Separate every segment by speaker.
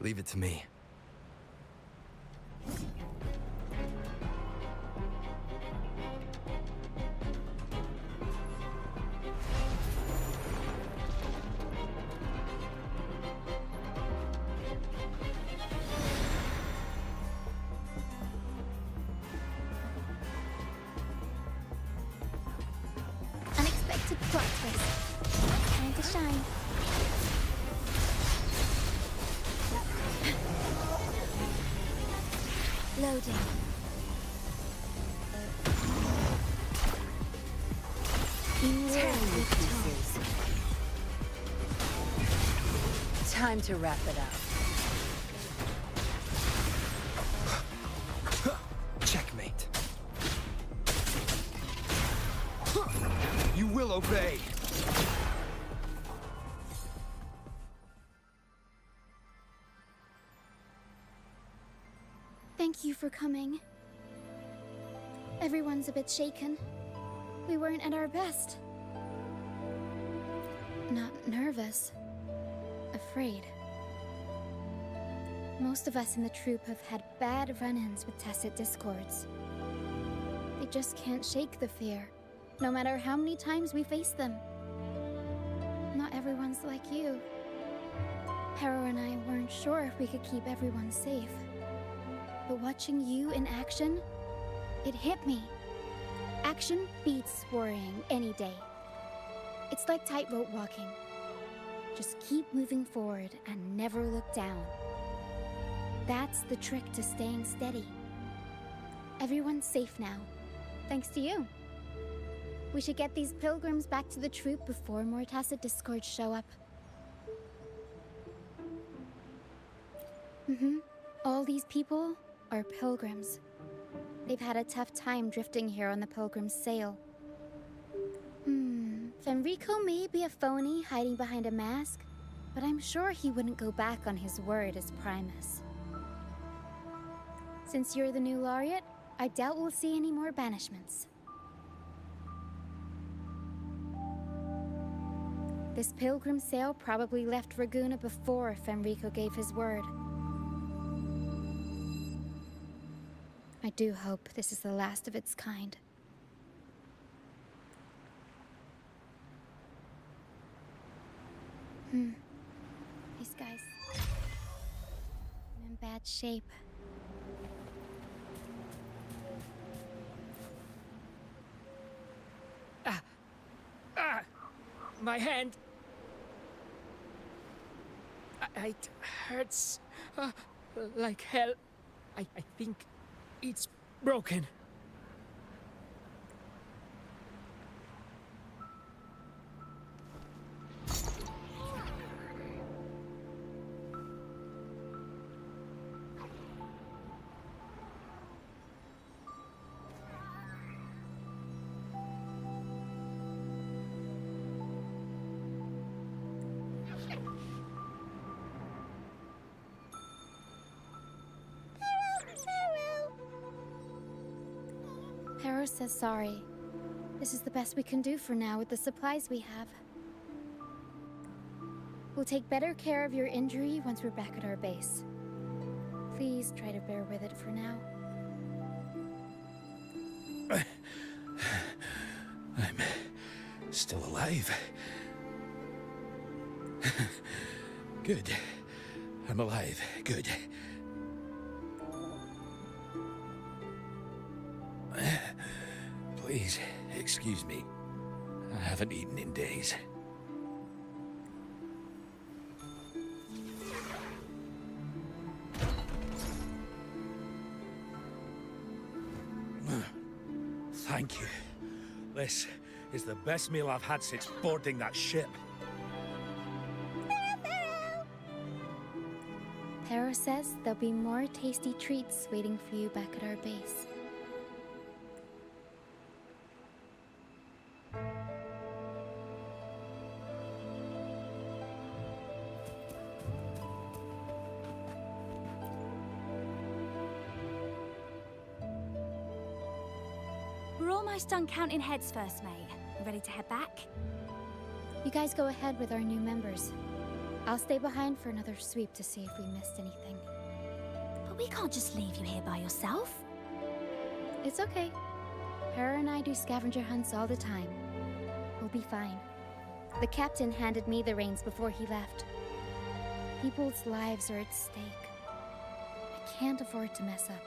Speaker 1: Leave it to me.
Speaker 2: Unexpected plot twist. Time to shine. Loading.
Speaker 3: Time to wrap it up.
Speaker 1: Checkmate. You will obey.
Speaker 2: Thank you for coming. Everyone's a bit shaken. We weren't at our best. Not nervous. Afraid. Most of us in the troupe have had bad run-ins with tacit discords. They just can't shake the fear, no matter how many times we face them. Not everyone's like you. Harrow and I weren't sure if we could keep everyone safe. But watching you in action, it hit me. Action beats worrying any day. It's like tightrope walking. Just keep moving forward and never look down. That's the trick to staying steady. Everyone's safe now, thanks to you. We should get these pilgrims back to the troupe before more tacit discords show up. All these people are pilgrims. They've had a tough time drifting here on the pilgrim's sail. Fenrico may be a phony hiding behind a mask, but I'm sure he wouldn't go back on his word as Primus. Since you're the new laureate, I doubt we'll see any more banishments. This pilgrim sail probably left Raguna before Fenrico gave his word. I do hope this is the last of its kind. These guys... I'm in bad shape.
Speaker 4: My hand. It hurts like hell. I think it's broken.
Speaker 2: Harrow says sorry. This is the best we can do for now with the supplies we have. We'll take better care of your injury once we're back at our base. Please try to bear with it for now.
Speaker 5: I'm still alive. Good. I'm alive. Good. Please, excuse me. I haven't eaten in days. Thank you. This is the best meal I've had since boarding that ship.
Speaker 2: Harrow says there'll be more tasty treats waiting for you back at our base.
Speaker 6: We're almost done counting heads first, mate. You ready to head back?
Speaker 2: You guys go ahead with our new members. I'll stay behind for another sweep to see if we missed anything.
Speaker 6: But we can't just leave you here by yourself.
Speaker 2: It's okay. Hera and I do scavenger hunts all the time. We'll be fine. The captain handed me the reins before he left. People's lives are at stake. I can't afford to mess up.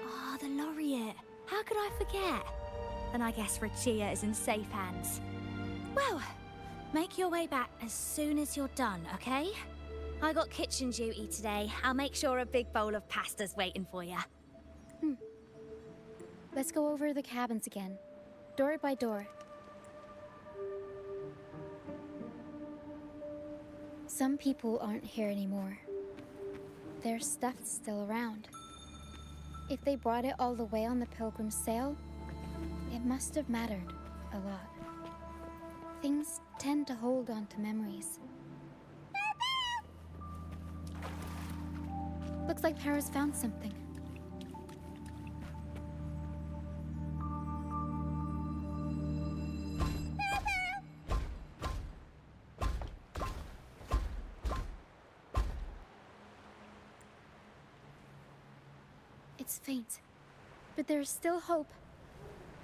Speaker 6: Ah, the laureate. How could I forget? Then I guess Roccia is in safe hands. Well, make your way back as soon as you're done, okay? I got kitchen duty today. I'll make sure a big bowl of pasta's waiting for you.
Speaker 2: Let's go over the cabins again, door by door. Some people aren't here anymore. Their stuff's still around. If they brought it all the way on the Pilgrim's sail, it must have mattered a lot. Things tend to hold on to memories. Looks like Hera's found something. It's faint, but there's still hope.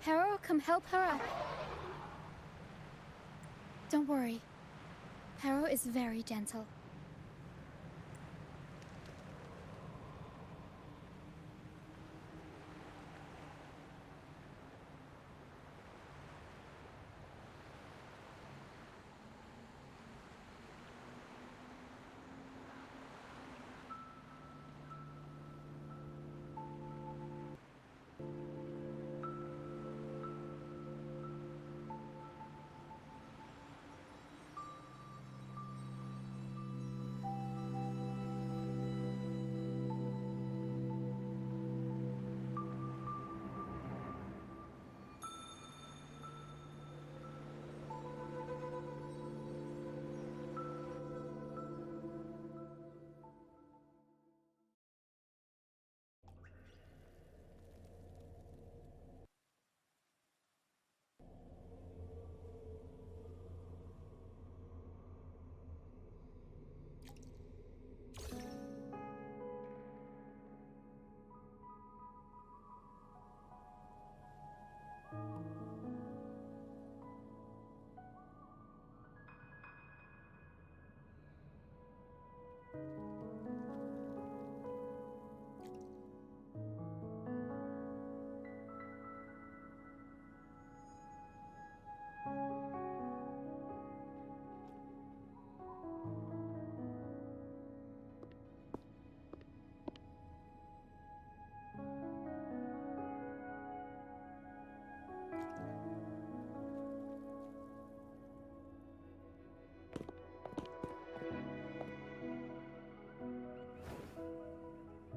Speaker 2: Hera will come help her up. Don't worry. Hera is very gentle.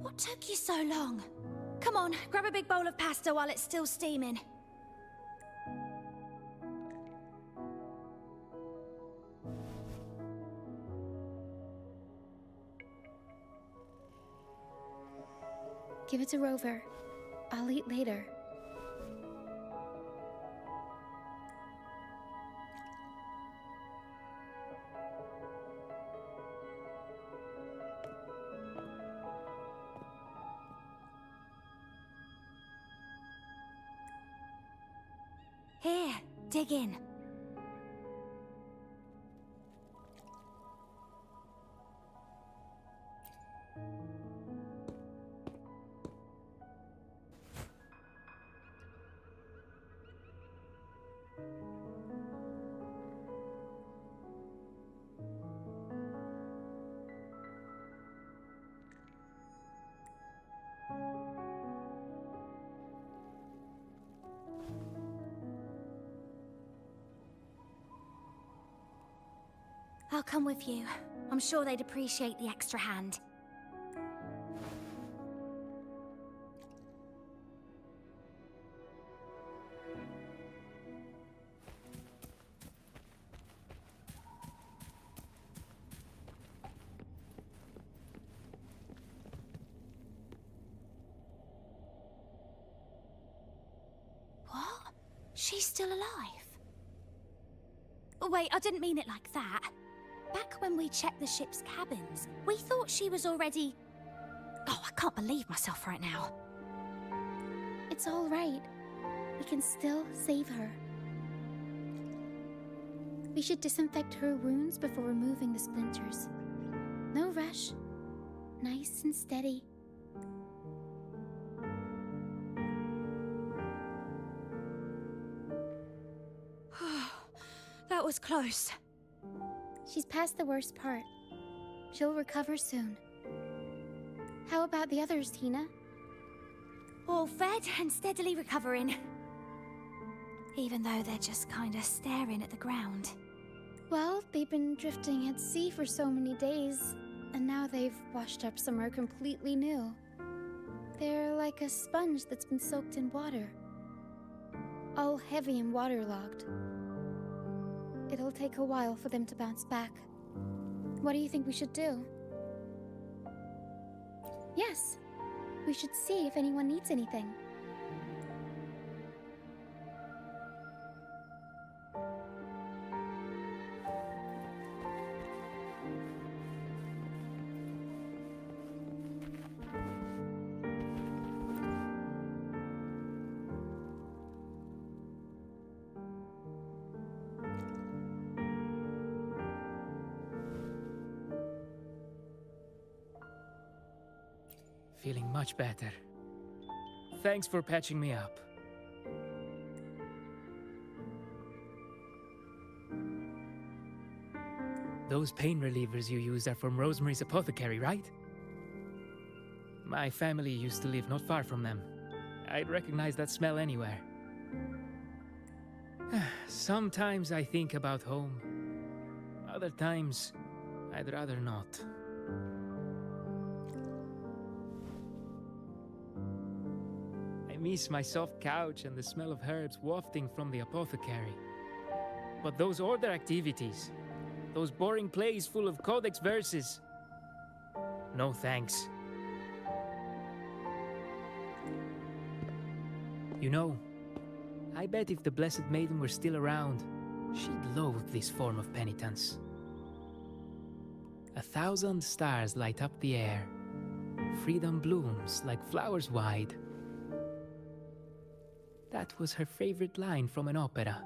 Speaker 6: What took you so long? Come on, grab a big bowl of pasta while it's still steaming.
Speaker 2: Give it to Rover. I'll eat later.
Speaker 6: Here, dig in. I'll come with you. I'm sure they'd appreciate the extra hand. What? She's still alive? Oh, wait, I didn't mean it like that. Back when we checked the ship's cabins, we thought she was already... Oh, I can't believe myself right now.
Speaker 2: It's all right. We can still save her. We should disinfect her wounds before removing the splinters. No rush. Nice and steady.
Speaker 6: That was close.
Speaker 2: She's past the worst part. She'll recover soon. How about the others, Tina?
Speaker 6: All fed and steadily recovering. Even though they're just kinda staring at the ground.
Speaker 2: Well, they've been drifting at sea for so many days, and now they've washed up somewhere completely new. They're like a sponge that's been soaked in water. All heavy and waterlogged. It'll take a while for them to bounce back. What do you think we should do? Yes, we should see if anyone needs anything.
Speaker 4: Feeling much better. Thanks for patching me up. Those pain relievers you use are from Rosemary's apothecary, right? My family used to live not far from them. I'd recognize that smell anywhere. Sometimes I think about home. Other times, I'd rather not. I miss my soft couch and the smell of herbs wafting from the apothecary. But those order activities, those boring plays full of codex verses, no thanks. You know, I bet if the Blessed Maiden were still around, she'd loathe this form of penitence. 1,000 stars light up the air. Freedom blooms like flowers wide. That was her favorite line from an opera.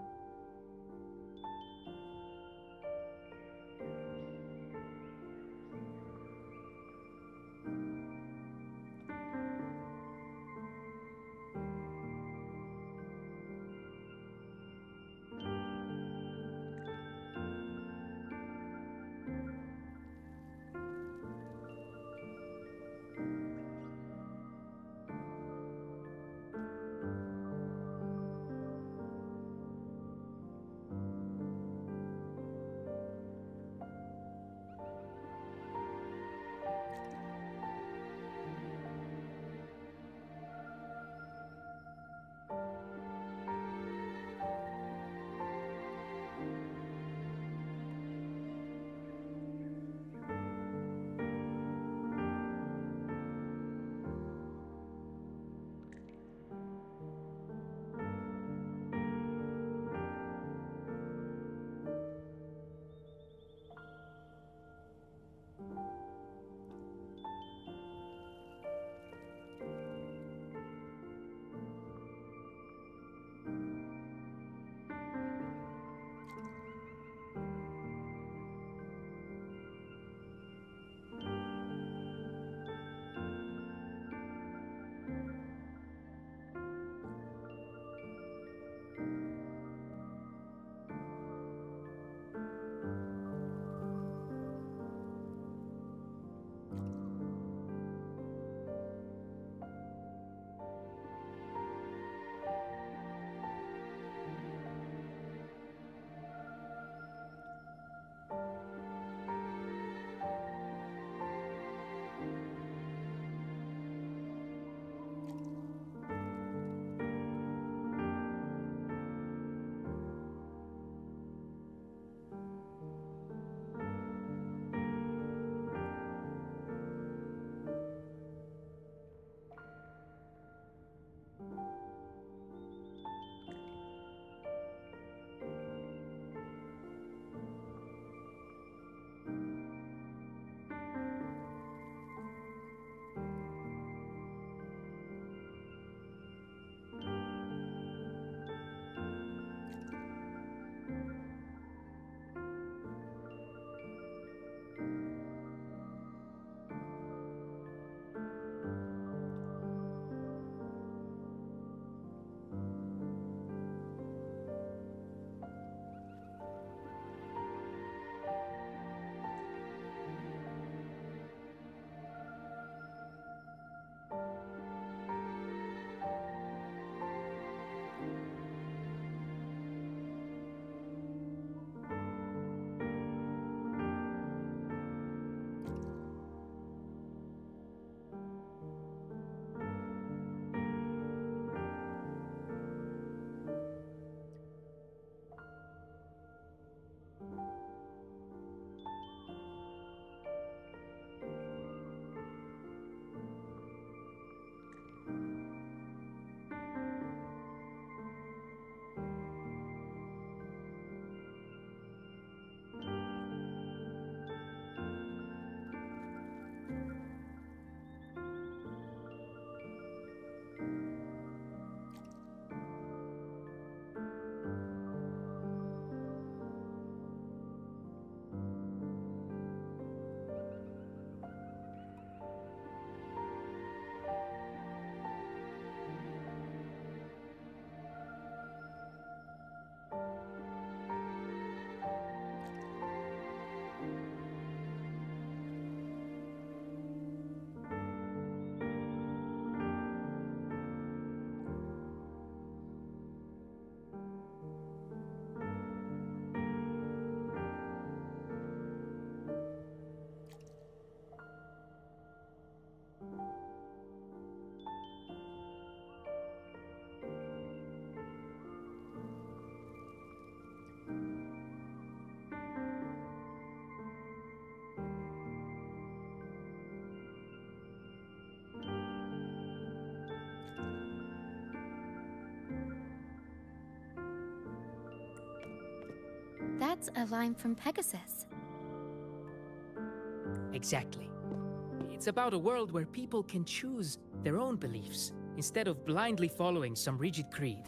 Speaker 2: That's a line from Pegasus.
Speaker 4: Exactly. It's about a world where people can choose their own beliefs instead of blindly following some rigid creed.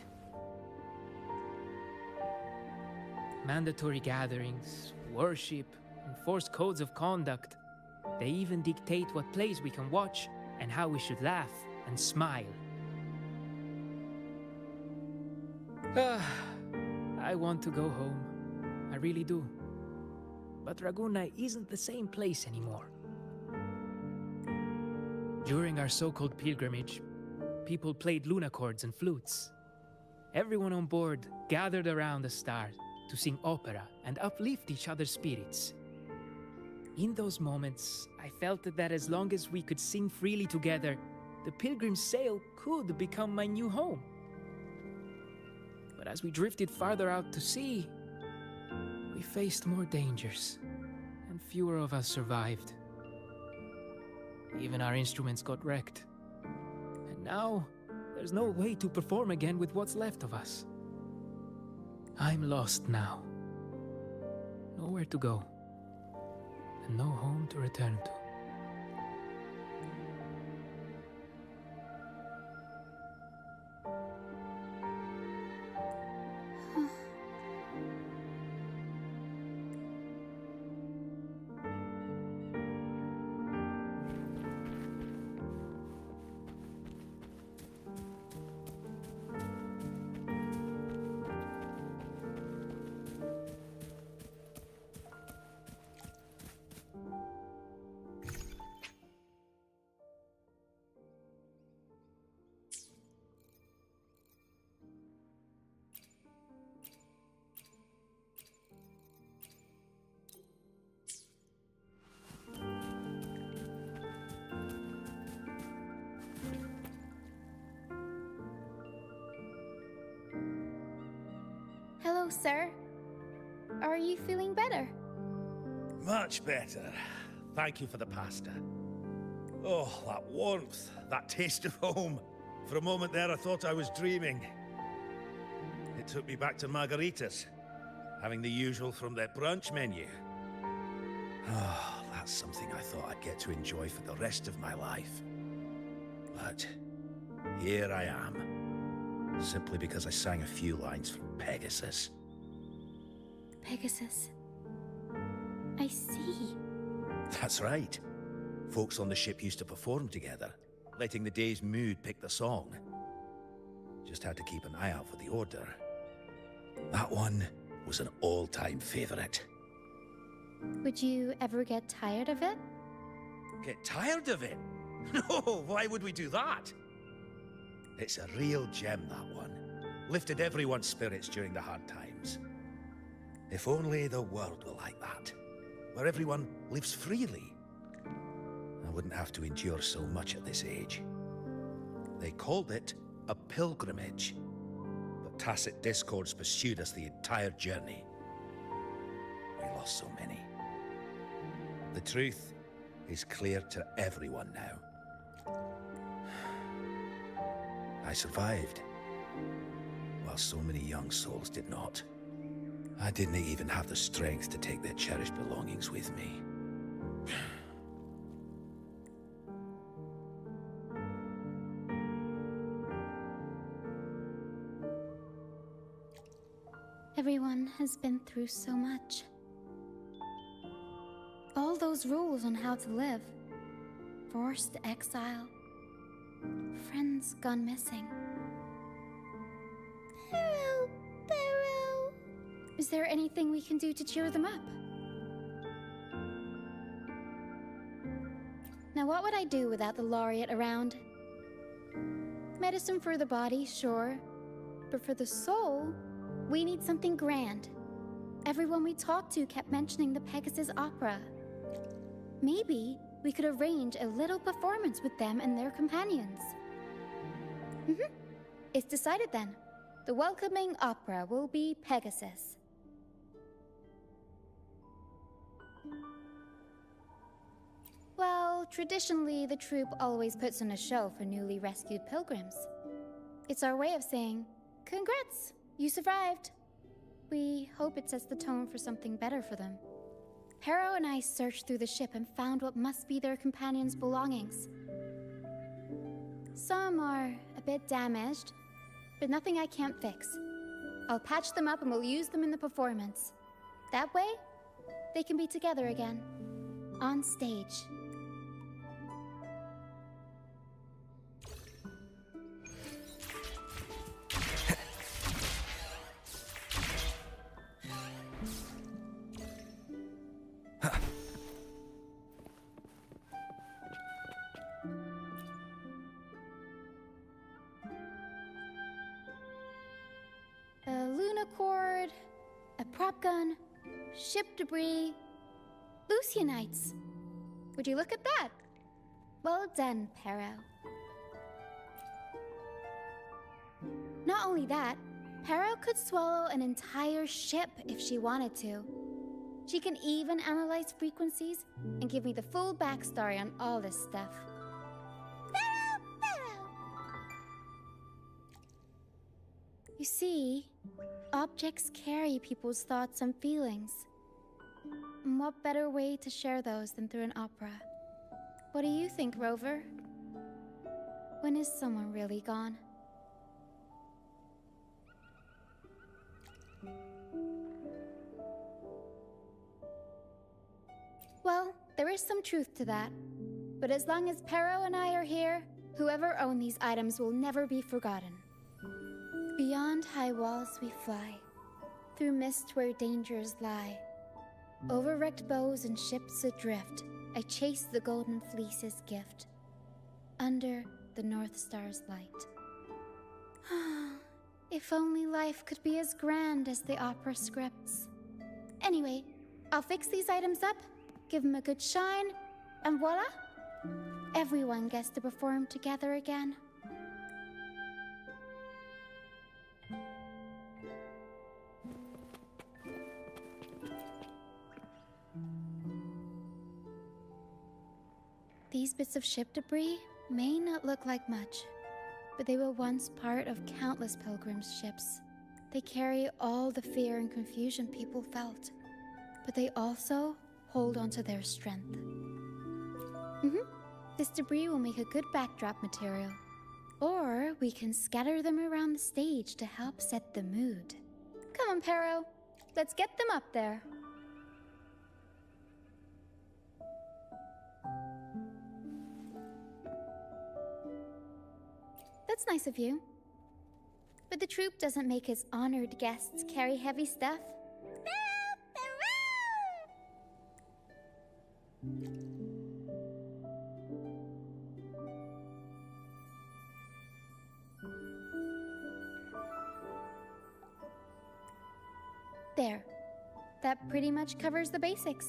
Speaker 4: Mandatory gatherings, worship, enforced codes of conduct. They even dictate what plays we can watch and how we should laugh and smile. I want to go home. I really do. But Raguna isn't the same place anymore. During our so-called pilgrimage, people played lunacords and flutes. Everyone on board gathered around the star to sing opera and uplift each other's spirits. In those moments, I felt that as long as we could sing freely together, the pilgrim's sail could become my new home. But as we drifted farther out to sea, we faced more dangers, and fewer of us survived. Even our instruments got wrecked. And now, there's no way to perform again with what's left of us. I'm lost now. Nowhere to go. And no home to return to.
Speaker 2: Hello, sir. Are you feeling better?
Speaker 5: Much better. Thank you for the pasta. Oh, that warmth, that taste of home. For a moment there, I thought I was dreaming. It took me back to margaritas, having the usual from their brunch menu. Oh, that's something I thought I'd get to enjoy for the rest of my life. But here I am, simply because I sang a few lines from Pegasus.
Speaker 2: Pegasus. I see.
Speaker 5: That's right. Folks on the ship used to perform together, letting the day's mood pick the song. Just had to keep an eye out for the order. That one was an all-time favorite.
Speaker 2: Would you ever get tired of it?
Speaker 5: Get tired of it? No, why would we do that? It's a real gem, that one. Lifted everyone's spirits during the hard times. If only the world were like that, where everyone lives freely. I wouldn't have to endure so much at this age. They called it a pilgrimage, but tacit discords pursued us the entire journey. We lost so many. The truth is clear to everyone now. I survived, while so many young souls did not. I didn't even have the strength to take their cherished belongings with me.
Speaker 2: Everyone has been through so much. All those rules on how to live. Forced exile. Friends gone missing. Barrow! Barrow! Is there anything we can do to cheer them up? Now what would I do without the laureate around? Medicine for the body, sure. But for the soul, we need something grand. Everyone we talked to kept mentioning the Pegasus Opera. Maybe we could arrange a little performance with them and their companions. It's decided then. The welcoming opera will be Pegasus. Well, traditionally, the troupe always puts on a show for newly rescued pilgrims. It's our way of saying, congrats, you survived. We hope it sets the tone for something better for them. Pero and I searched through the ship and found what must be their companions' belongings. Some are a bit damaged, but nothing I can't fix. I'll patch them up and we'll use them in the performance. That way, they can be together again. On stage. A lunacord, a prop gun, ship debris, Lucianites. Would you look at that? Well done, Pero. Not only that, Pero could swallow an entire ship if she wanted to. She can even analyze frequencies and give me the full backstory on all this stuff. You see, objects carry people's thoughts and feelings. And what better way to share those than through an opera? What do you think, Rover? When is someone really gone? Well, there is some truth to that. But as long as Pero and I are here, whoever owned these items will never be forgotten. Beyond high walls we fly, through mist where dangers lie. Over wrecked bows and ships adrift, I chase the golden fleece's gift, under the North Star's light. If only life could be as grand as the opera scripts. Anyway, I'll fix these items up, give them a good shine, and voila! Everyone gets to perform together again. These bits of ship debris may not look like much, but they were once part of countless pilgrims' ships. They carry all the fear and confusion people felt, but they also hold onto their strength. This debris will make a good backdrop material. Or we can scatter them around the stage to help set the mood. Come on, Pero. Let's get them up there. That's nice of you. But the troupe doesn't make its honored guests carry heavy stuff. There. That pretty much covers the basics.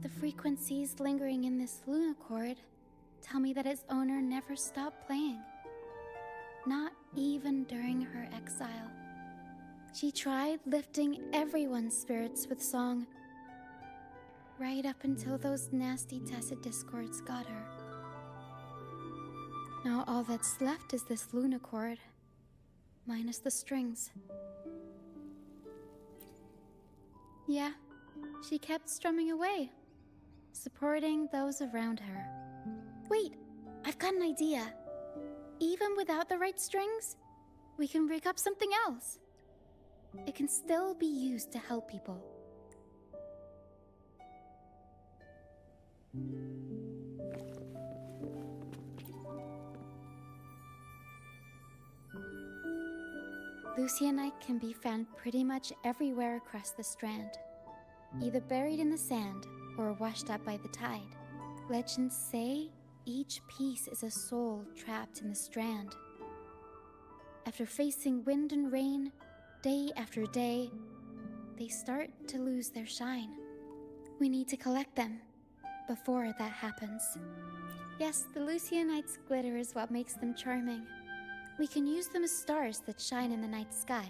Speaker 2: The frequencies lingering in this lunacord tell me that its owner never stopped playing. Not even during her exile. She tried lifting everyone's spirits with song, right up until those nasty tacit discords got her. Now all that's left is this lunacord, minus the strings. Yeah, she kept strumming away, supporting those around her. Wait, I've got an idea. Even without the right strings, we can rig up something else. It can still be used to help people. Lucianite can be found pretty much everywhere across the Strand, either buried in the sand or washed up by the tide. Legends say each piece is a soul trapped in the Strand. After facing wind and rain, day after day, they start to lose their shine. We need to collect them before that happens. Yes, the Lucianite's glitter is what makes them charming. We can use them as stars that shine in the night sky.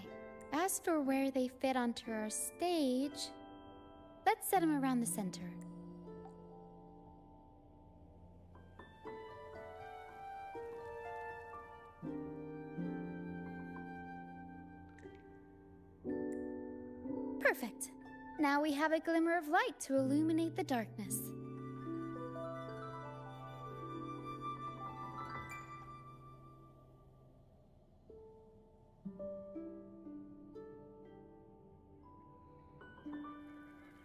Speaker 2: As for where they fit onto our stage, let's set them around the center. Perfect. Now we have a glimmer of light to illuminate the darkness.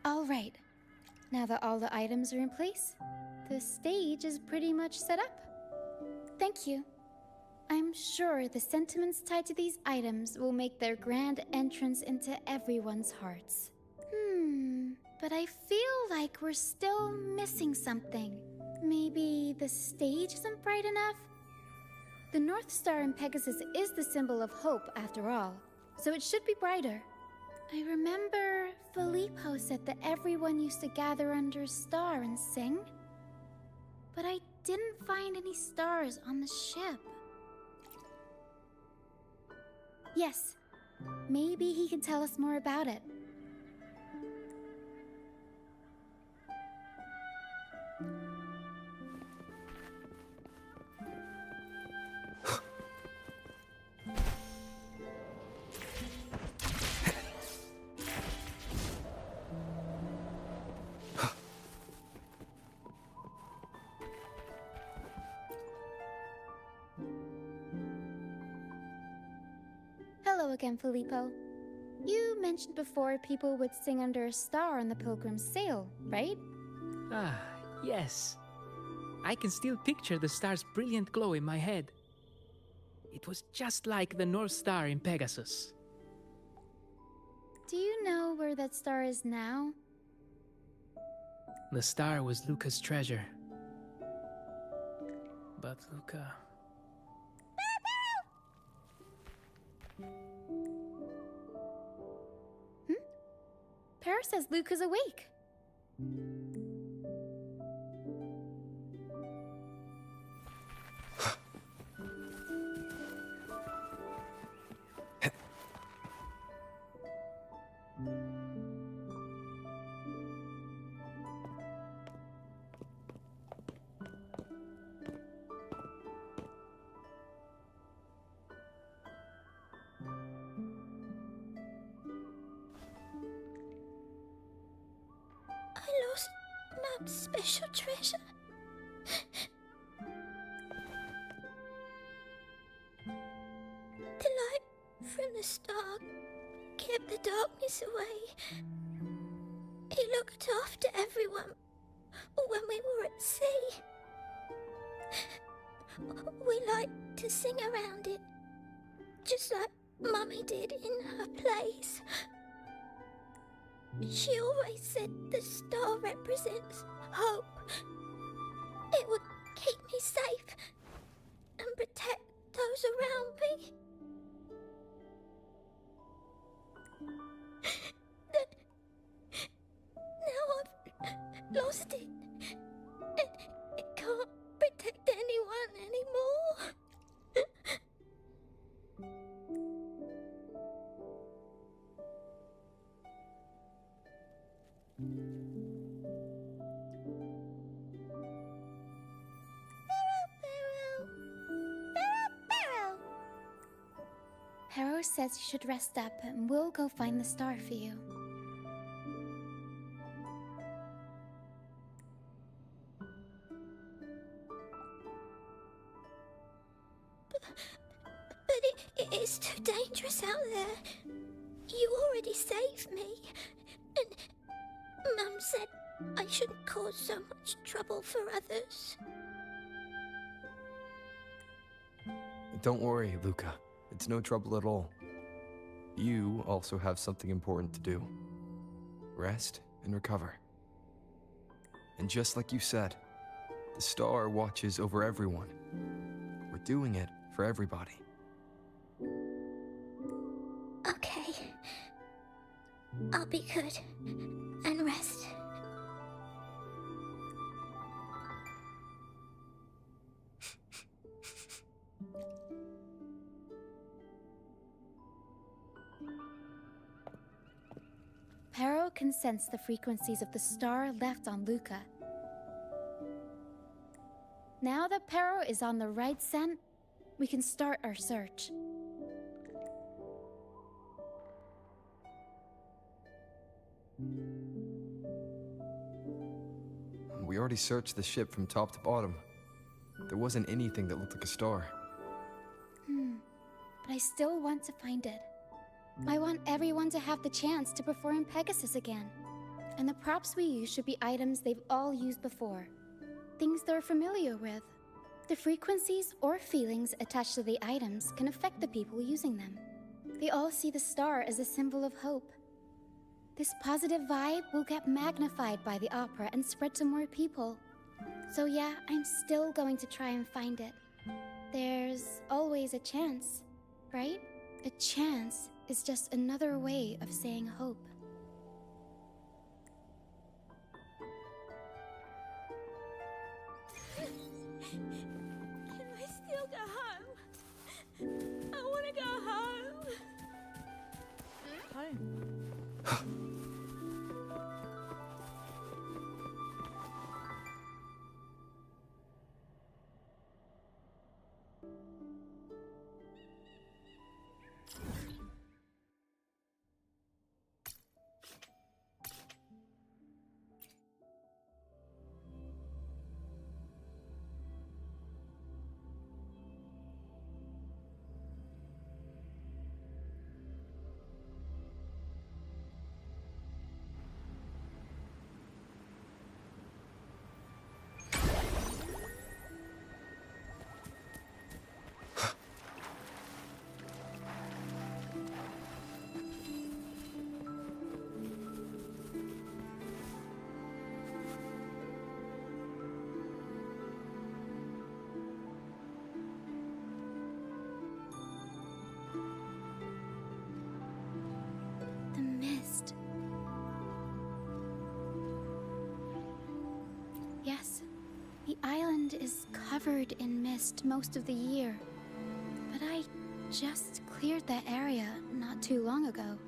Speaker 2: All right. Now that all the items are in place, the stage is pretty much set up. Thank you. I'm sure the sentiments tied to these items will make their grand entrance into everyone's hearts. But I feel like we're still missing something. Maybe the stage isn't bright enough? The North Star in Pegasus is the symbol of hope, after all, so it should be brighter. I remember Filippo said that everyone used to gather under a star and sing, but I didn't find any stars on the ship. Yes, maybe he can tell us more about it. Hello again, Filippo. You mentioned before people would sing under a star on the Pilgrim's Sail, right?
Speaker 4: Ah, yes. I can still picture the star's brilliant glow in my head. It was just like the North Star in Pegasus.
Speaker 2: Do you know where that star is now?
Speaker 4: The star was Luca's treasure. But Luca...
Speaker 2: Para says Luca's awake.
Speaker 6: I lost Mum's special treasure. The light from the star kept the darkness away. He looked after everyone when we were at sea. We liked to sing around it, just like Mummy did in her plays. She always said the star represents hope. It would keep me safe and protect those around me. Now I've lost it, and it can't protect anyone anymore.
Speaker 2: Harrow says you should rest up and we'll go find the star for you.
Speaker 6: But it is too dangerous out there. You already saved me, and Mum said I shouldn't cause so much trouble for others.
Speaker 1: Don't worry, Luca. It's no trouble at all. You also have something important to do. Rest and recover. And just like you said, the star watches over everyone. We're doing it for everybody.
Speaker 6: Okay. I'll be good and rest.
Speaker 2: Pero can sense the frequencies of the star left on Luca. Now that Pero is on the right scent, we can start our search.
Speaker 1: We already searched the ship from top to bottom. There wasn't anything that looked like a star.
Speaker 2: But I still want to find it. I want everyone to have the chance to perform Pegasus again. And the props we use should be items they've all used before. Things they're familiar with. The frequencies or feelings attached to the items can affect the people using them. They all see the star as a symbol of hope. This positive vibe will get magnified by the opera and spread to more people. So yeah, I'm still going to try and find it. There's always a chance, right? A chance is just another way of saying hope.
Speaker 6: Can I still go home? I want to go home.
Speaker 3: Home?
Speaker 2: The mist. Yes, the island is covered in mist most of the year. But I just cleared that area not too long ago.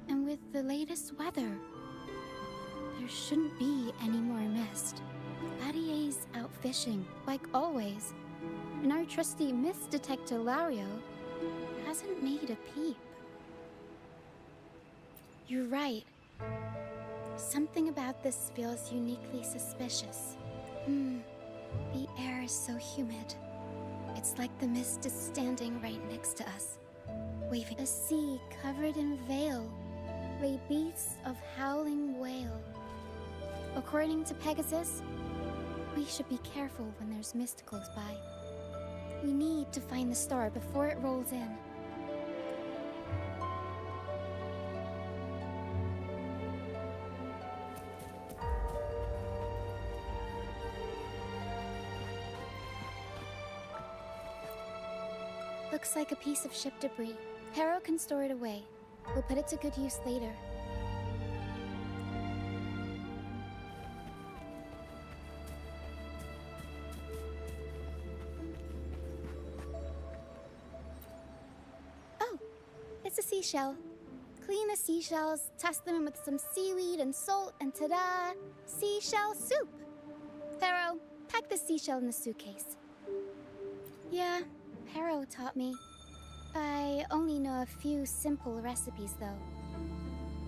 Speaker 2: And with the latest weather, there shouldn't be any more mist. Batier's out fishing, like always. And our trusty mist detector Lario hasn't made a peep. You're right. Something about this feels uniquely suspicious. The air is so humid. It's like the mist is standing right next to us, waving. A sea covered in veil lay beasts of howling whale. According to Pegasus, we should be careful when there's mist close by. We need to find the star before it rolls in. Looks like a piece of ship debris. Pero can store it away. We'll put it to good use later. Oh, it's a seashell. Clean the seashells, toss them in with some seaweed and salt, and ta-da! Seashell soup! Pero, pack the seashell in the suitcase. Yeah, Pero taught me. I only know a few simple recipes, though.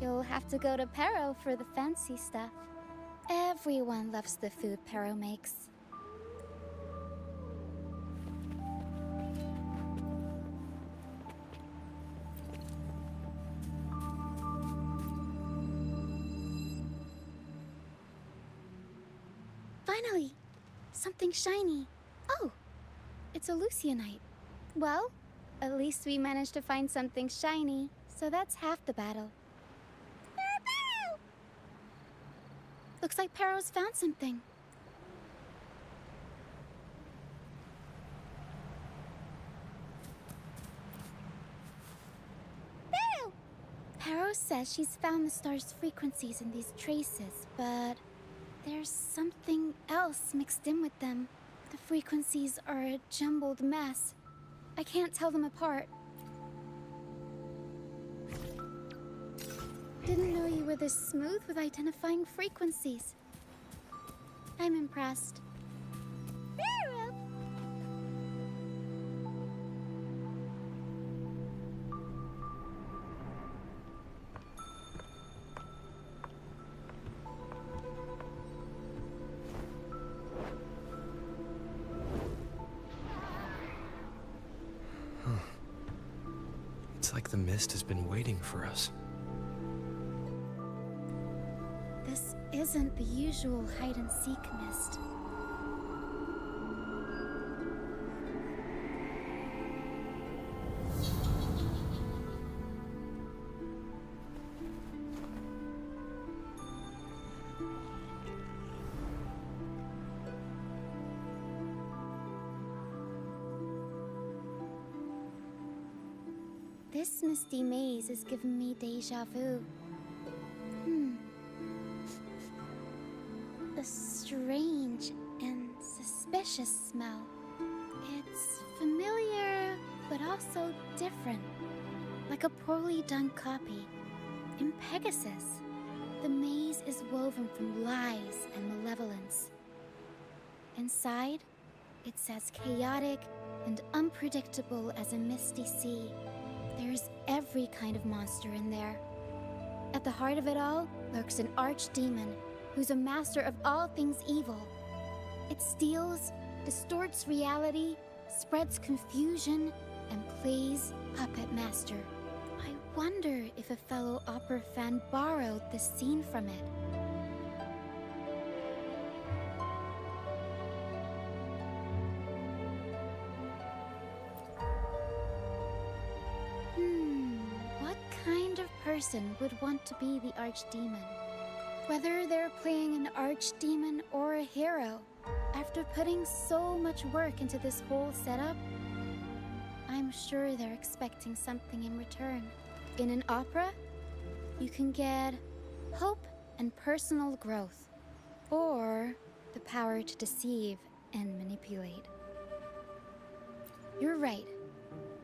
Speaker 2: You'll have to go to Pero for the fancy stuff. Everyone loves the food Pero makes. Finally! Something shiny. Oh! It's a Lucianite. Well, at least we managed to find something shiny, so that's half the battle. Pero! Looks like Pero's found something. Pero says she's found the star's frequencies in these traces, but there's something else mixed in with them. The frequencies are a jumbled mess. I can't tell them apart. Didn't know you were this smooth with identifying frequencies. I'm impressed.
Speaker 1: It's like the mist has been waiting for us.
Speaker 2: This isn't the usual hide-and-seek mist. This misty maze is giving me déjà vu. A strange and suspicious smell. It's familiar, but also different. Like a poorly done copy. In Pegasus, the maze is woven from lies and malevolence. Inside, it's as chaotic and unpredictable as a misty sea. There's every kind of monster in there. At the heart of it all lurks an archdemon who's a master of all things evil. It steals, distorts reality, spreads confusion, and plays puppet master. I wonder if a fellow opera fan borrowed this scene from it. What kind of person would want to be the archdemon? Whether they're playing an archdemon or a hero, after putting so much work into this whole setup, I'm sure they're expecting something in return. In an opera, you can get hope and personal growth, or the power to deceive and manipulate. You're right.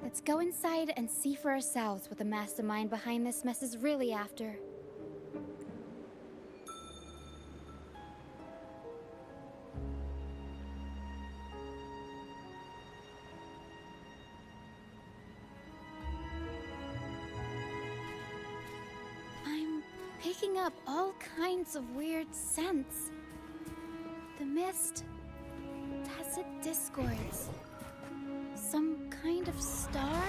Speaker 2: Let's go inside and see for ourselves what the mastermind behind this mess is really after. I'm picking up all kinds of weird scents. The mist, tacit discords. Some kind of star?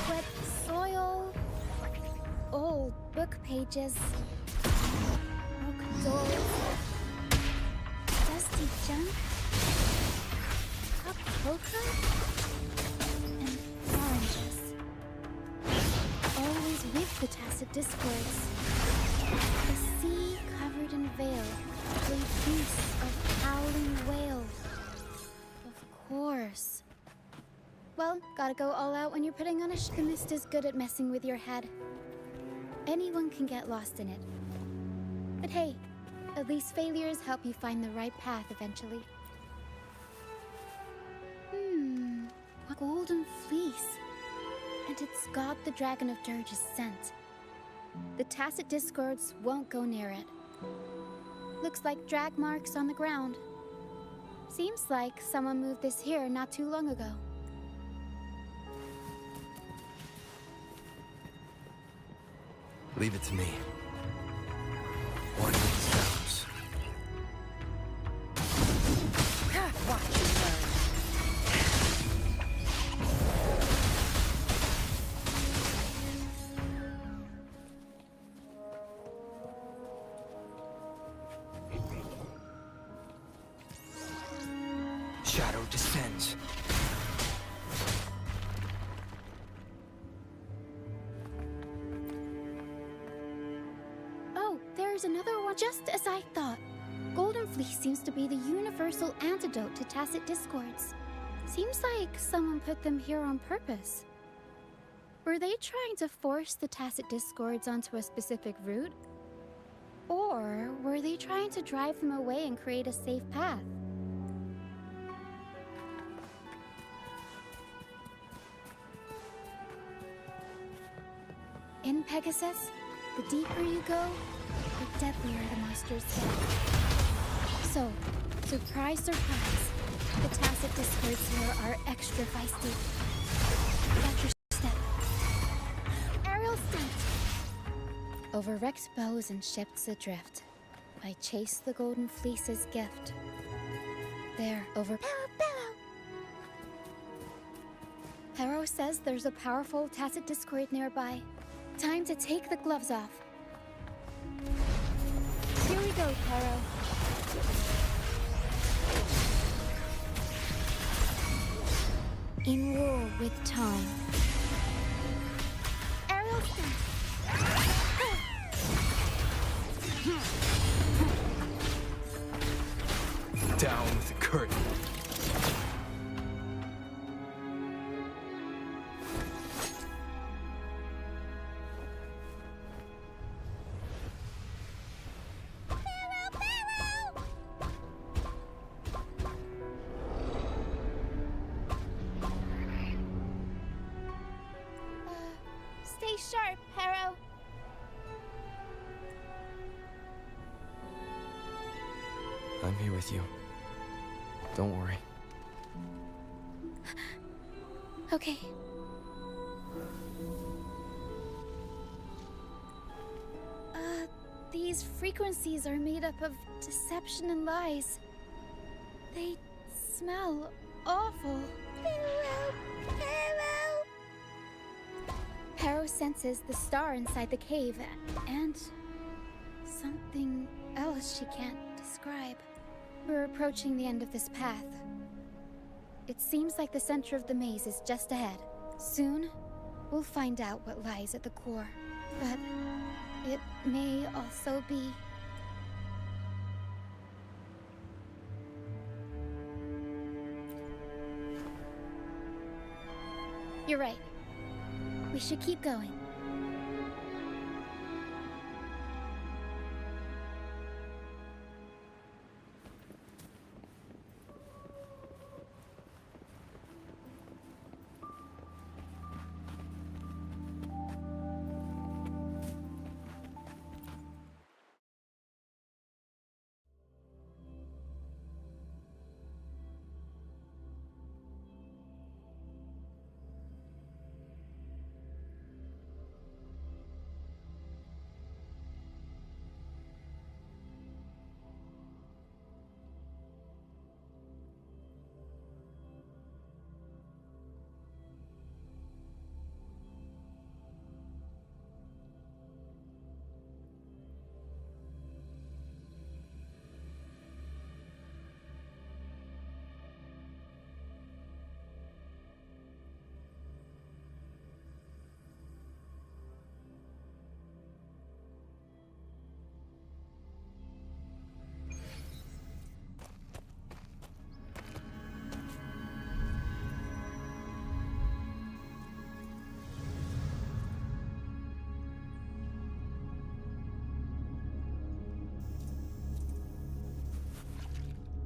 Speaker 2: Wet soil? Old book pages? Broken dolls? Dusty junk? Hot cocoa? And oranges. Always with the tacit discords. The sea covered in veil. The use of howling whale. Of course. Well, gotta go all out when you're putting on a The mist is good at messing with your head. Anyone can get lost in it. But hey, at least failures help you find the right path eventually. A golden fleece. And it's got the Dragon of Dirge's scent. The tacit discords won't go near it. Looks like drag marks on the ground. Seems like someone moved this here not too long ago.
Speaker 1: Leave it to me. One of these stones.
Speaker 6: Watch you learn.
Speaker 1: Shadow descends.
Speaker 2: There's another one, just as I thought. Golden Fleece seems to be the universal antidote to tacit discords. Seems like someone put them here on purpose. Were they trying to force the Tacit Discords onto a specific route? Or were they trying to drive them away and create a safe path? In Pegasus, the deeper you go, the deadlier the monsters get. So, surprise, surprise, the Tacit Discords here are extra feisty. Watch your step. Aerial stunt! Over wrecked bows and ships adrift, I chase the Golden Fleece's gift. There, over Pero says there's a powerful Tacit Discord nearby. Time to take the gloves off. Here we go, Pero. In war with time. Aerial stunt.
Speaker 1: Down with the curtain.
Speaker 2: Stay sharp, Pero.
Speaker 1: I'm here with you. Don't worry.
Speaker 2: Okay. These frequencies are made up of deception and lies. They smell awful. Pero senses the star inside the cave, and something else she can't describe. We're approaching the end of this path. It seems like the center of the maze is just ahead. Soon, we'll find out what lies at the core. But it may also be... You're right. We should keep going.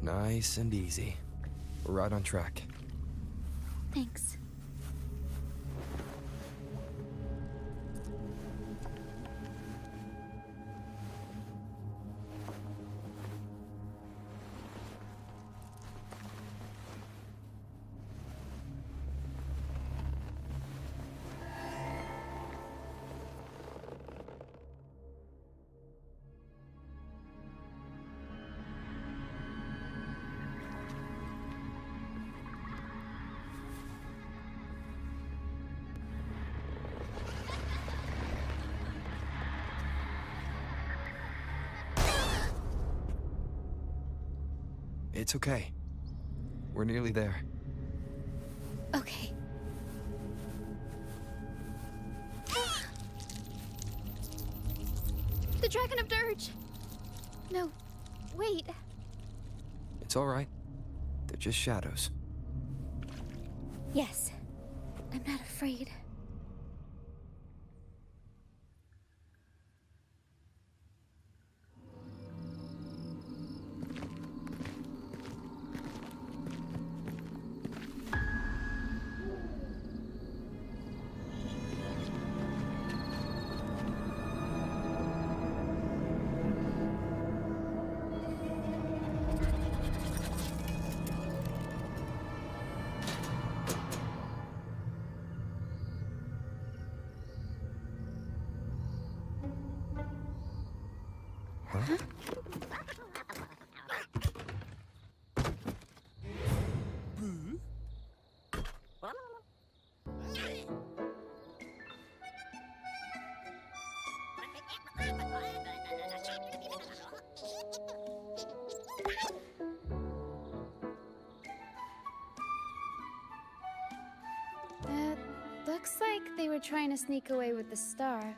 Speaker 1: Nice and easy. We're right on track.
Speaker 2: Thanks.
Speaker 1: It's okay. We're nearly there.
Speaker 2: Okay. The Dragon of Dirge! No, wait.
Speaker 1: It's all right. They're just shadows.
Speaker 2: Yes, I'm not afraid.
Speaker 1: Huh?
Speaker 2: Looks like they were trying to sneak away with the star,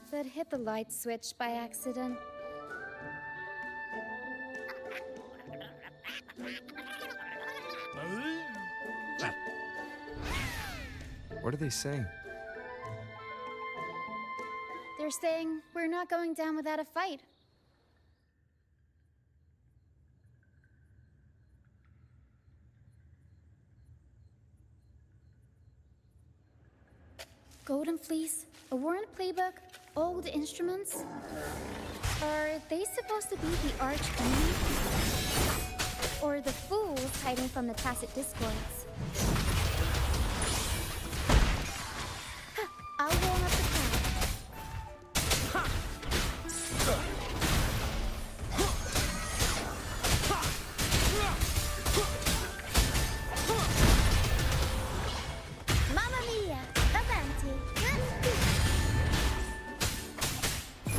Speaker 2: but hit the light switch by accident.
Speaker 1: What are they saying?
Speaker 2: They're saying we're not going down without a fight. Golden Fleece, a worn playbook, old instruments. Are they supposed to be the archdemon? Or the fools hiding from the tacit discords? Huh, I'll warm up the crowd. Mamma mia! Avanti!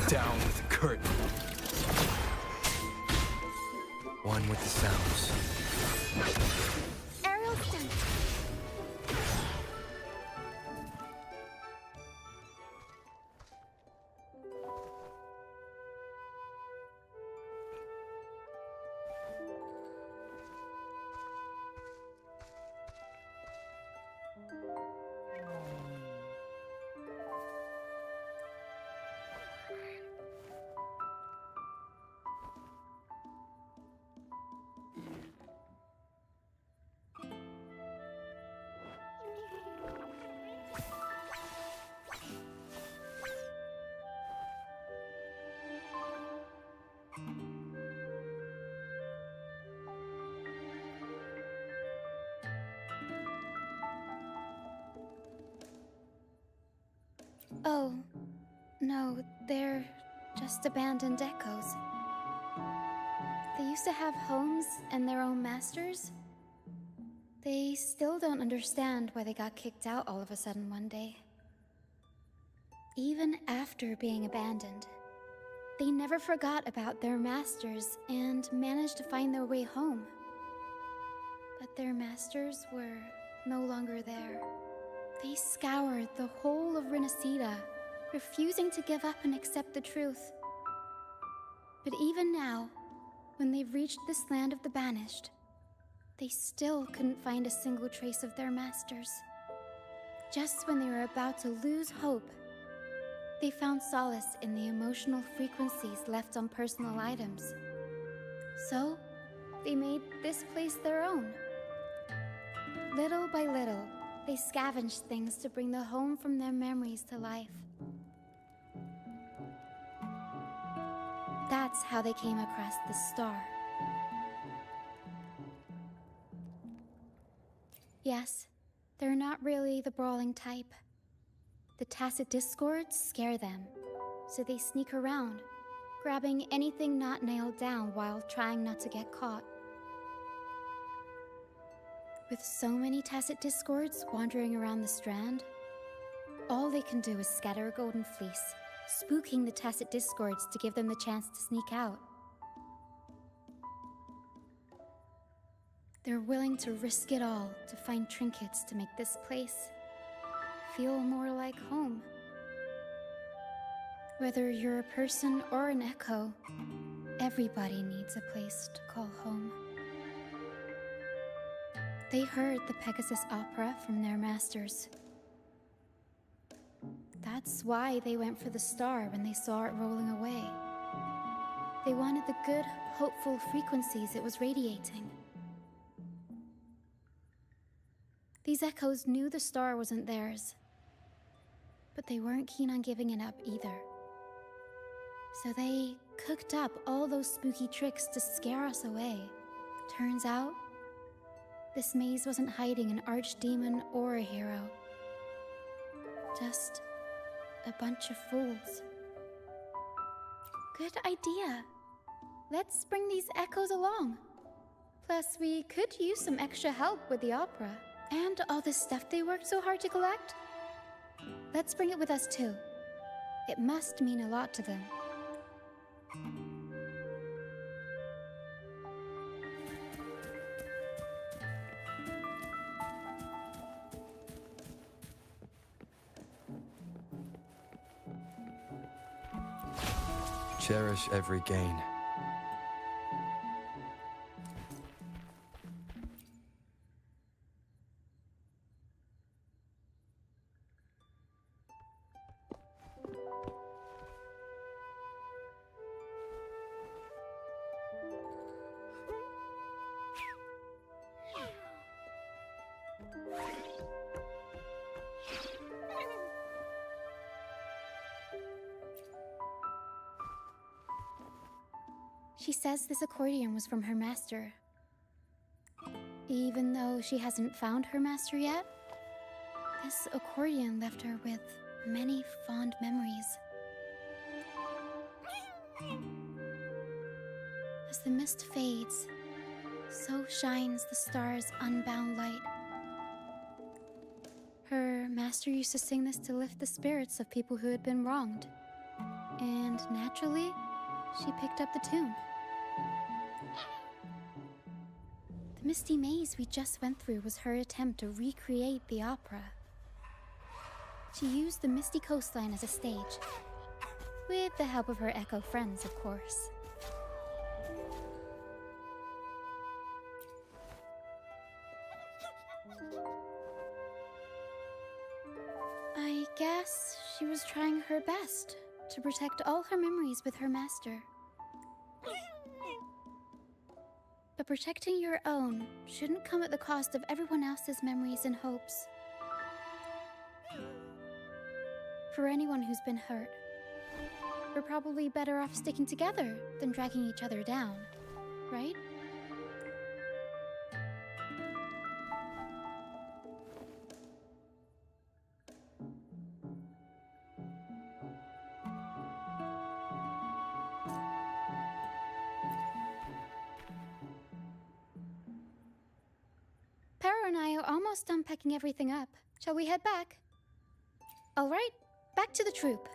Speaker 1: Down with the curtain. One with the sounds.
Speaker 2: Aerial stunt. Oh, no, they're just abandoned echoes. They used to have homes and their own masters. They still don't understand why they got kicked out all of a sudden one day. Even after being abandoned, they never forgot about their masters and managed to find their way home. But their masters were no longer there. They scoured the whole of Renacida, refusing to give up and accept the truth. But even now, when they've reached this land of the banished, they still couldn't find a single trace of their masters. Just when they were about to lose hope, they found solace in the emotional frequencies left on personal items. So, they made this place their own. Little by little, they scavenged things to bring the home from their memories to life. That's how they came across the star. Yes, they're not really the brawling type. The tacit discords scare them, so they sneak around, grabbing anything not nailed down while trying not to get caught. With so many tacit discords wandering around the strand, all they can do is scatter a golden fleece, spooking the tacit discords to give them the chance to sneak out. They're willing to risk it all to find trinkets to make this place feel more like home. Whether you're a person or an echo, everybody needs a place to call home. They heard the Pegasus opera from their masters. That's why they went for the star when they saw it rolling away. They wanted the good, hopeful frequencies it was radiating. These echoes knew the star wasn't theirs, but they weren't keen on giving it up either. So they cooked up all those spooky tricks to scare us away. Turns out, this maze wasn't hiding an archdemon or a hero. Just a bunch of fools. Good idea. Let's bring these echoes along. Plus, we could use some extra help with the opera. And all the stuff they worked so hard to collect. Let's bring it with us too. It must mean a lot to them.
Speaker 1: Cherish every gain.
Speaker 2: She says this accordion was from her master. Even though she hasn't found her master yet, this accordion left her with many fond memories. As the mist fades, so shines the star's unbound light. Her master used to sing this to lift the spirits of people who had been wronged. And naturally, she picked up the tune. The misty maze we just went through was her attempt to recreate the opera. She used the misty coastline as a stage, with the help of her echo friends, of course. I guess she was trying her best to protect all her memories with her master. But protecting your own shouldn't come at the cost of everyone else's memories and hopes. For anyone who's been hurt, we're probably better off sticking together than dragging each other down, right? Pero and I are almost done packing everything up. Shall we head back? All right, back to the troupe.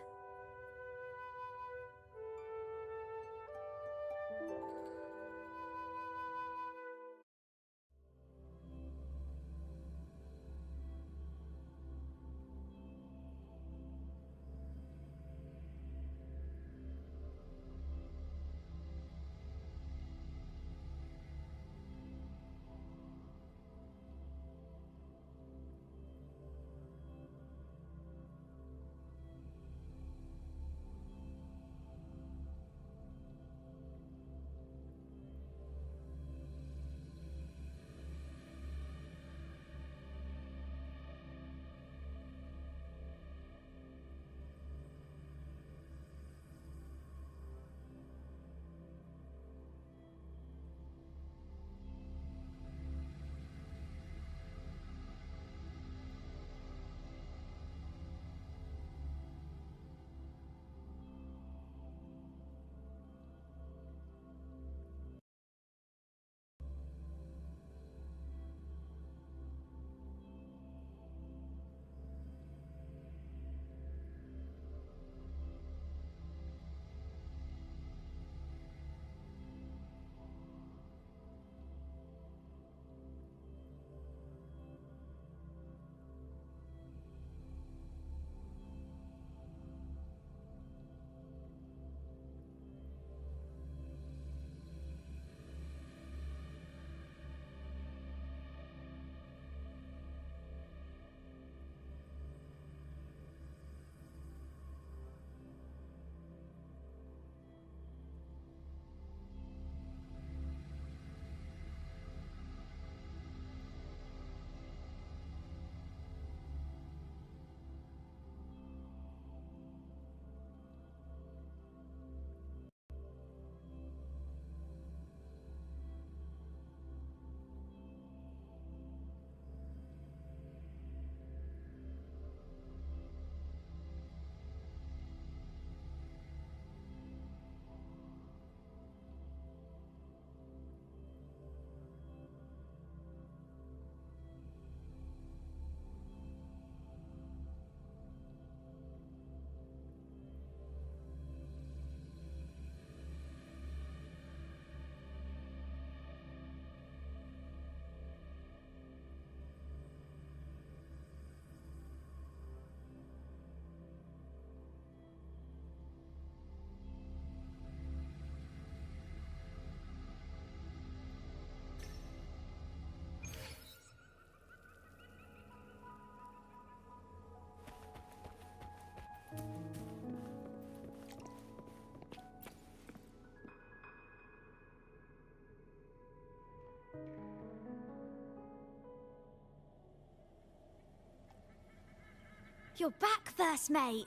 Speaker 6: You're back, first mate.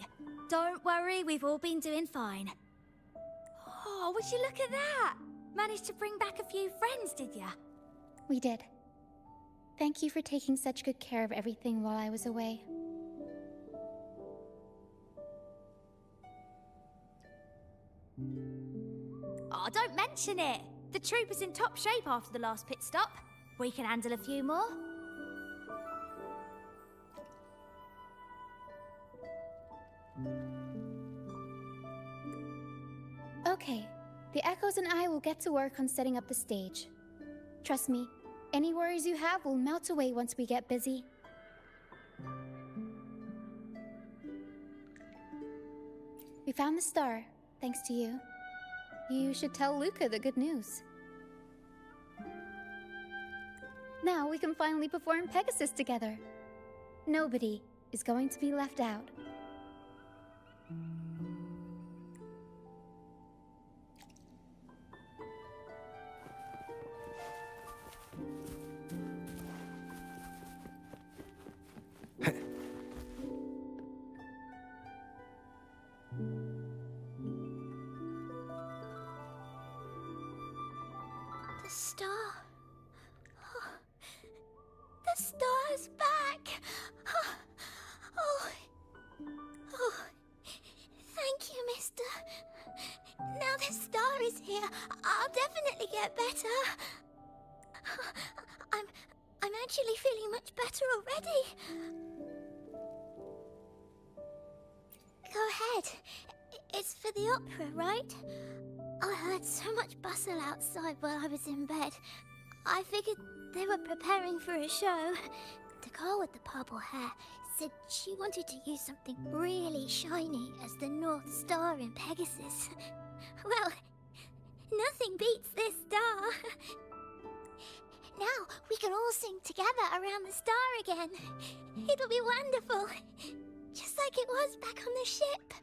Speaker 6: Don't worry, we've all been doing fine. Oh, would you look at that? Managed to bring back a few friends, did ya?
Speaker 2: We did. Thank you for taking such good care of everything while I was away.
Speaker 6: Oh, don't mention it. The troop is in top shape after the last pit stop. We can handle a few more.
Speaker 2: Okay, the Echoes and I will get to work on setting up the stage. Trust me, any worries you have will melt away once we get busy. We found the star, thanks to you. You should tell Luca the good news. Now we can finally perform Pegasus together. Nobody is going to be left out.
Speaker 6: The star. Oh, the star's back. Oh, thank you, mister. Now the star is here, I'll definitely get better. I'm actually feeling much better already. Go ahead. It's for the opera, right? I heard so much bustle outside while I was in bed. I figured they were preparing for a show. The girl with the purple hair said she wanted to use something really shiny as the North Star in Pegasus. Well, nothing beats this star. Now we can all sing together around the star again. It'll be wonderful. Just like it was back on the ship.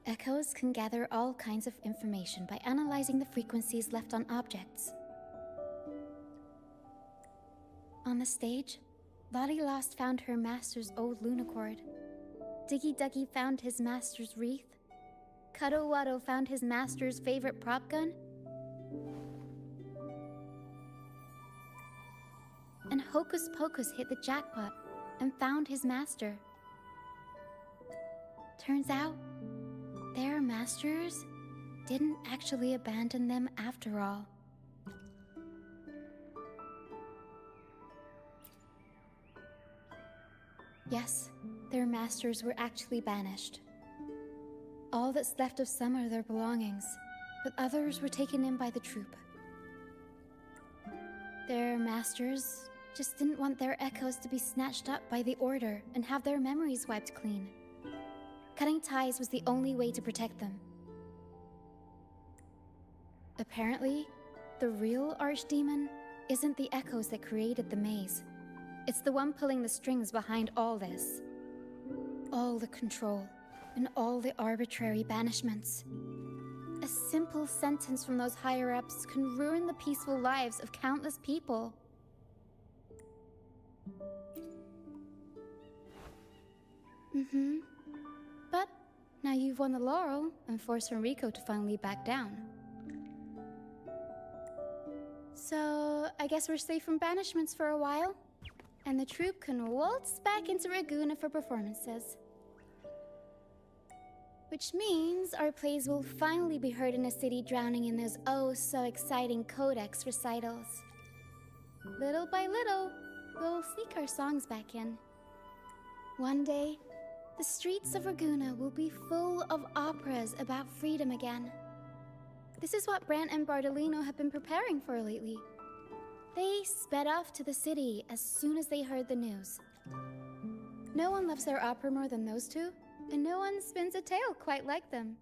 Speaker 2: Echoes can gather all kinds of information by analyzing the frequencies left on objects. On the stage, Lottie Lost found her master's old lunicord. Diggy Duggy found his master's wreath. Cutto Watto found his master's favorite prop gun. And Hocus Pocus hit the jackpot and found his master. Turns out, their masters didn't actually abandon them after all. Yes, their masters were actually banished. All that's left of some are their belongings, but others were taken in by the troop. Their masters just didn't want their echoes to be snatched up by the Order and have their memories wiped clean. Cutting ties was the only way to protect them. Apparently, the real Archdemon isn't the echoes that created the maze. It's the one pulling the strings behind all this. All the control, and all the arbitrary banishments. A simple sentence from those higher-ups can ruin the peaceful lives of countless people. But now you've won the laurel and forced Enrico to finally back down. So, I guess we're safe from banishments for a while, and the troupe can waltz back into Ragusa for performances. Which means our plays will finally be heard in a city drowning in those oh-so-exciting Codex recitals. Little by little, we'll sneak our songs back in. One day, the streets of Raguna will be full of operas about freedom again. This is what Brant and Bardolino have been preparing for lately. They sped off to the city as soon as they heard the news. No one loves their opera more than those two, and no one spins a tale quite like them.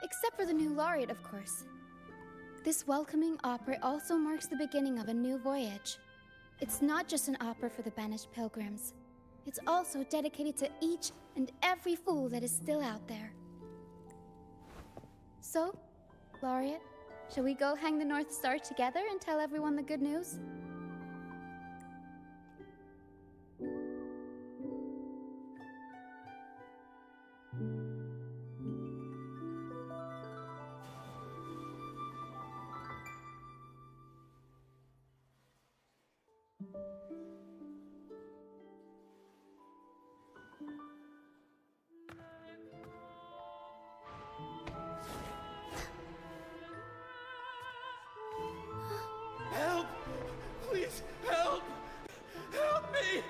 Speaker 2: Except for the new laureate, of course. This welcoming opera also marks the beginning of a new voyage. It's not just an opera for the banished pilgrims. It's also dedicated to each and every fool that is still out there. So, Laureate, shall we go hang the North Star together and tell everyone the good news?
Speaker 1: Help! Please, help! Help me!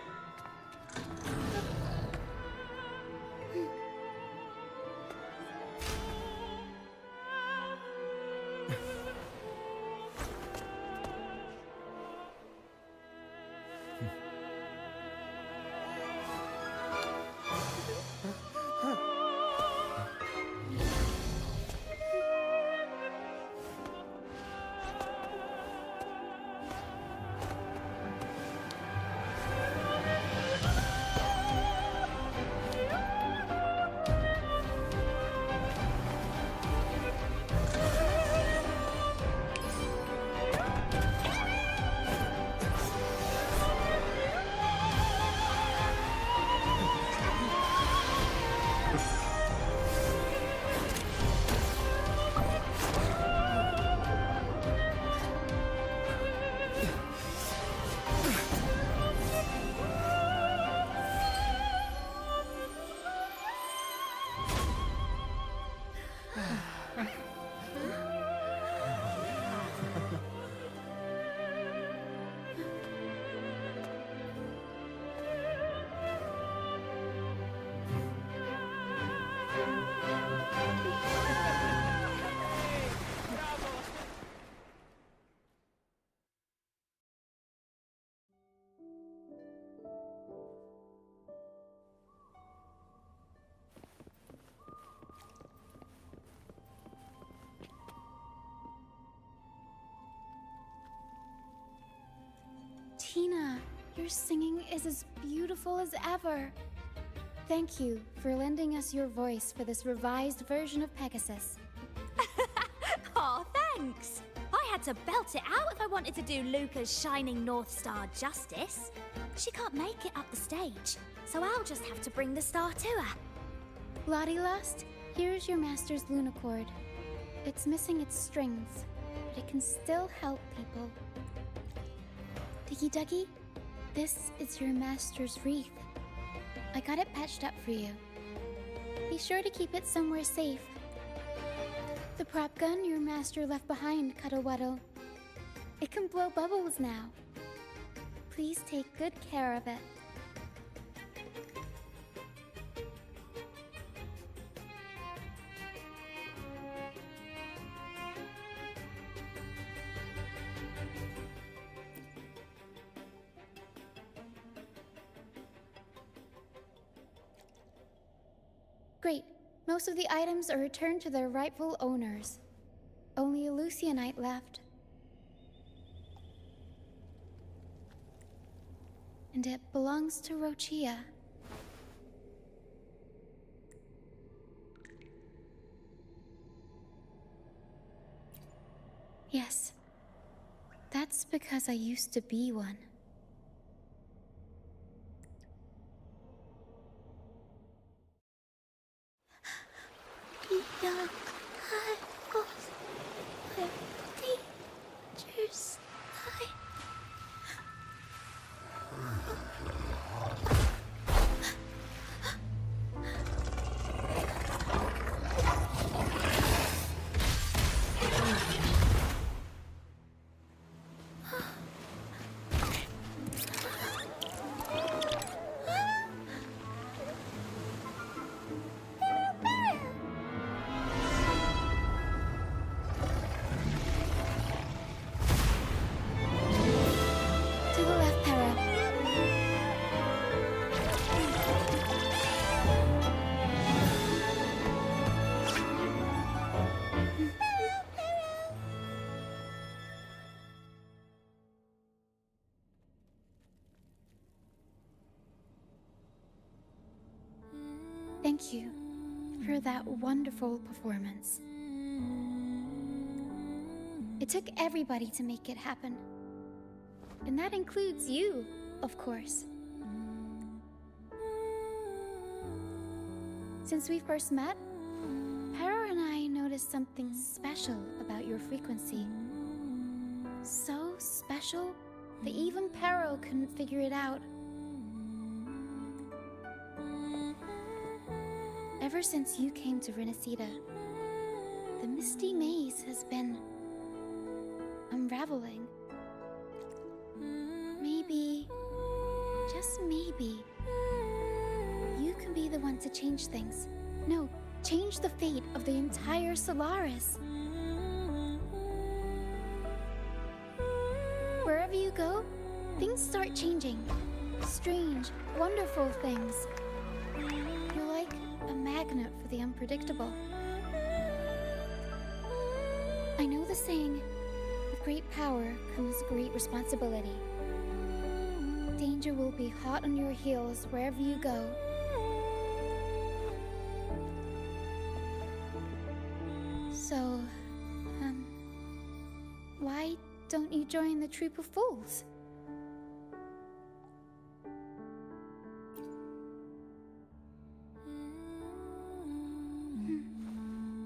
Speaker 2: Tina, your singing is as beautiful as ever. Thank you for lending us your voice for this revised version of Pegasus.
Speaker 6: Oh, thanks. I had to belt it out if I wanted to do Luca's Shining North Star justice. She can't make it up the stage, so I'll just have to bring the star to her.
Speaker 2: Lottie Lost, here's your master's Lunacord. It's missing its strings, but it can still help people. Diggy Duggy, this is your master's wreath. I got it patched up for you. Be sure to keep it somewhere safe. The prop gun your master left behind, Cuddle-Wuddle. It can blow bubbles now. Please take good care of it. Great. Most of the items are returned to their rightful owners. Only a Lucianite left. And it belongs to Roccia. Yes. That's because I used to be one. Young, I was where dangers lie. Thank you for that wonderful performance. It took everybody to make it happen. And that includes you, of course. Since we first met, Pero and I noticed something special about your frequency. So special that even Pero couldn't figure it out. Ever since you came to Renacida, the misty maze has been unraveling. Maybe, just maybe, you can be the one to change things. No, change the fate of the entire Solaris. Wherever you go, things start changing. Strange, wonderful things. You're like a magnet for the unpredictable. I know the saying, with great power comes great responsibility. Danger will be hot on your heels wherever you go. So, why don't you join the troop of fools?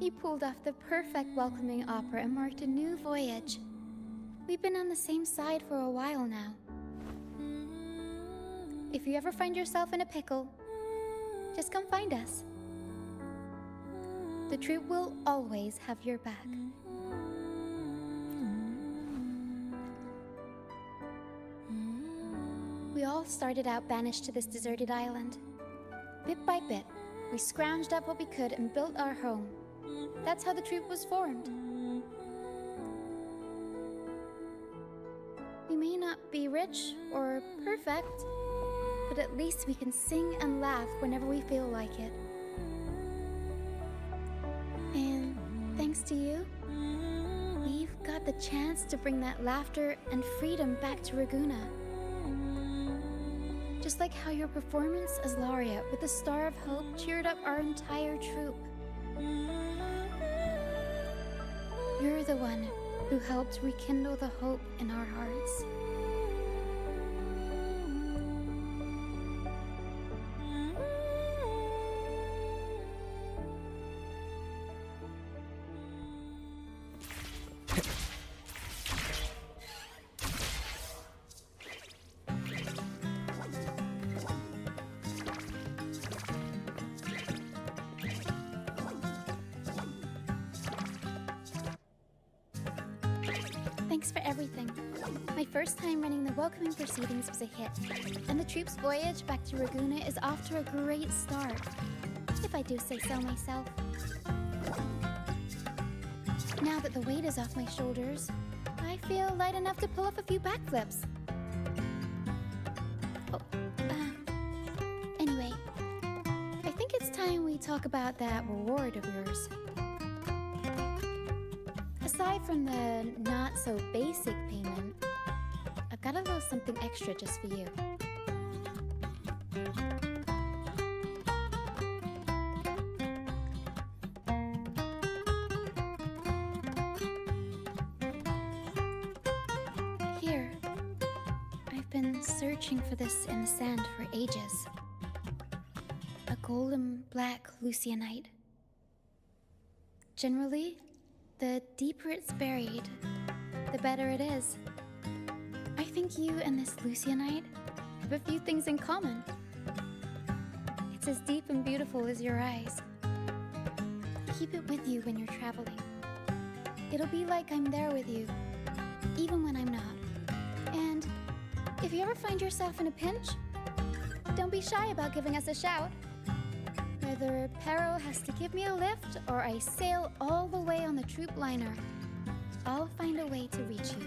Speaker 2: You pulled off the perfect welcoming opera and marked a new voyage. We've been on the same side for a while now. If you ever find yourself in a pickle, just come find us. The troop will always have your back. We all started out banished to this deserted island. Bit by bit, we scrounged up what we could and built our home. That's how the troop was formed. We may not be rich or perfect, but at least we can sing and laugh whenever we feel like it. And thanks to you, we've got the chance to bring that laughter and freedom back to Raguna. Just like how your performance as Laureate with the Star of Hope cheered up our entire troop. You're the one who helped rekindle the hope in our hearts. Thanks for everything. My first time running the welcoming proceedings was a hit, and the troop's voyage back to Raguna is off to a great start, if I do say so myself. Now that the weight is off my shoulders, I feel light enough to pull off a few backflips. Anyway, I think it's time we talk about that reward of yours. Aside from the not-so-basic payment, I've got a little something extra just for you. Here. I've been searching for this in the sand for ages. A golden black Lucianite. Generally, the deeper it's buried, the better it is. I think you and this Lucianite have a few things in common. It's as deep and beautiful as your eyes. Keep it with you when you're traveling. It'll be like I'm there with you, even when I'm not. And if you ever find yourself in a pinch, don't be shy about giving us a shout. Whether Pero has to give me a lift or I sail all the way on the troop liner, I'll find a way to reach you.